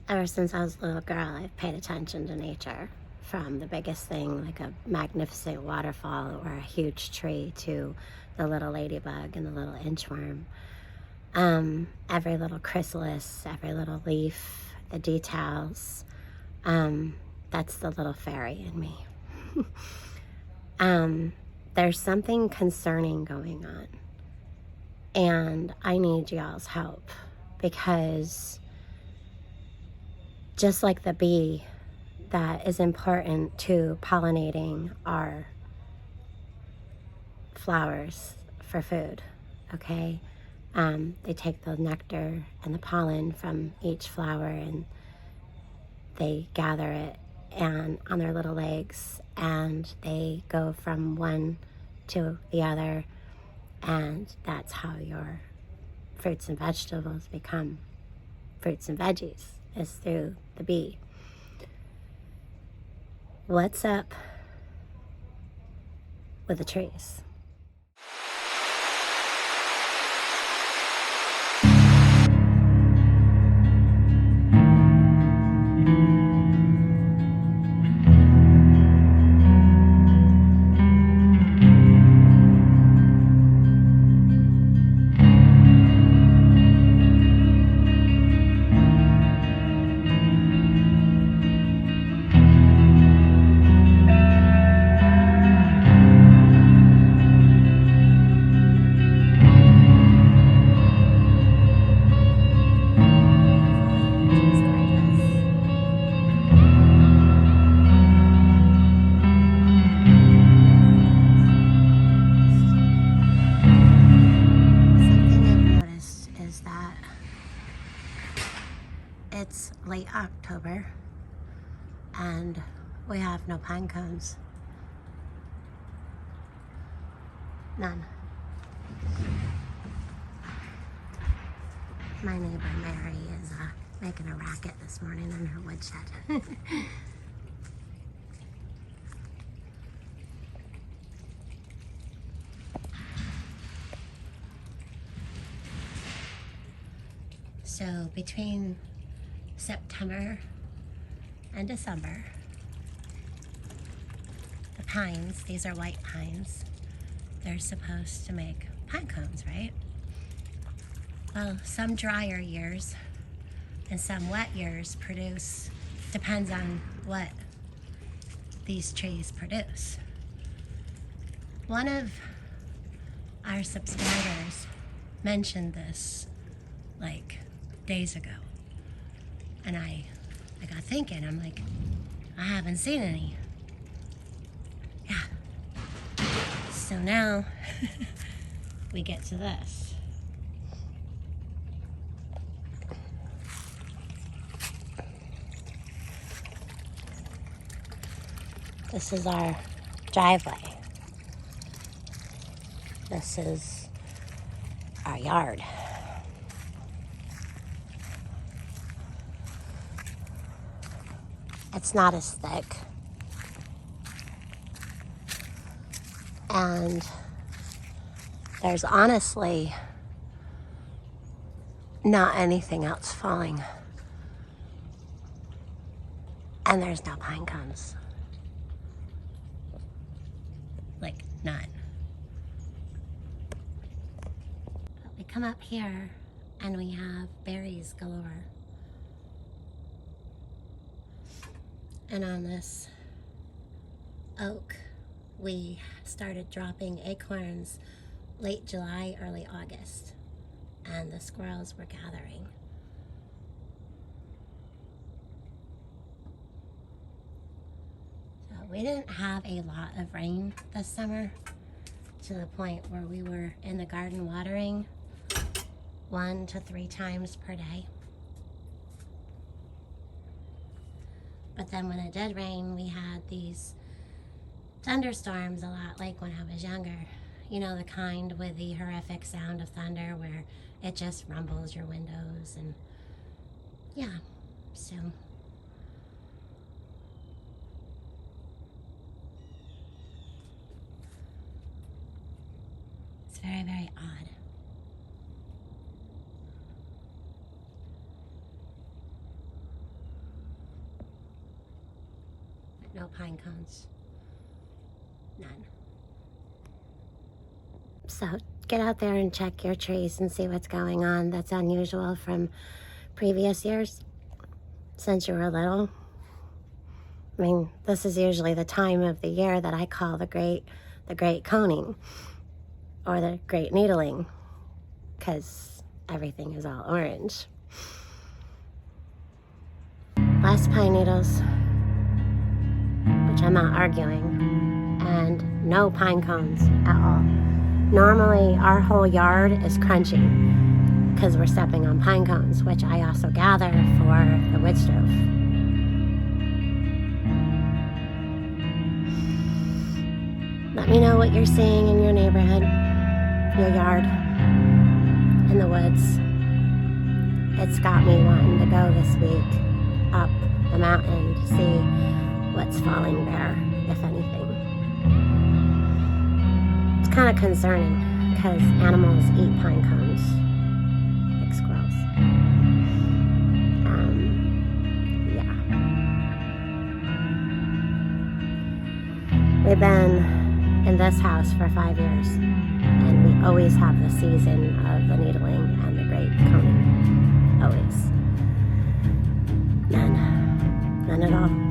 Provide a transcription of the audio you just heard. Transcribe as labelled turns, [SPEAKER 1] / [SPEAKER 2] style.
[SPEAKER 1] Ever since I was a little girl, I've paid attention to nature, from the biggest thing like a magnificent waterfall or a huge tree to the little ladybug and the little inchworm. Every little chrysalis, every little leaf, the details. That's the little fairy in me. There's something concerning going on, and I need y'all's help, because just like the bee that is important to pollinating our flowers for food, okay? They take the nectar and the pollen from each flower and they gather it and on their little legs, and they go from one to the other, and that's how your fruits and vegetables become fruits and veggies, is through the bee. What's up with the trees? It's late October and we have no pine cones. None. My neighbor Mary is making a racket this morning in her woodshed. So between September and December, the pines, these are white pines, they're supposed to make pine cones, right? Well, some drier years and some wet years produce, depends on what these trees produce. One of our subscribers mentioned this like days ago, and I got thinking, I'm like, I haven't seen any. Yeah. So now we get to this. This is our driveway. This is our yard. It's not as thick. And there's honestly not anything else falling. And there's no pine cones. Like, none. But we come up here and we have berries galore. And on this oak, we started dropping acorns late July, early August, and the squirrels were gathering. So we didn't have a lot of rain this summer, to the point where we were in the garden watering 1 to 3 times per day. But then when it did rain, we had these thunderstorms a lot like when I was younger. You know, the kind with the horrific sound of thunder where it just rumbles your windows, and yeah, so it's very, very odd. pine cones. None. So get out there and check your trees and see what's going on that's unusual from previous years since you were little. I mean, this is usually the time of the year that I call the great coning or the great needling, because everything is all orange. Less pine needles, which I'm not arguing, and no pine cones at all. Normally, our whole yard is crunchy because we're stepping on pine cones, which I also gather for the wood stove. Let me know what you're seeing in your neighborhood, your yard, in the woods. It's got me wanting to go this week up the mountain to see what's falling bare, if anything. It's kind of concerning because animals eat pine cones, like squirrels. Yeah. We've been in this house for 5 years, and we always have the season of the needling and the great coning. Always. None at all.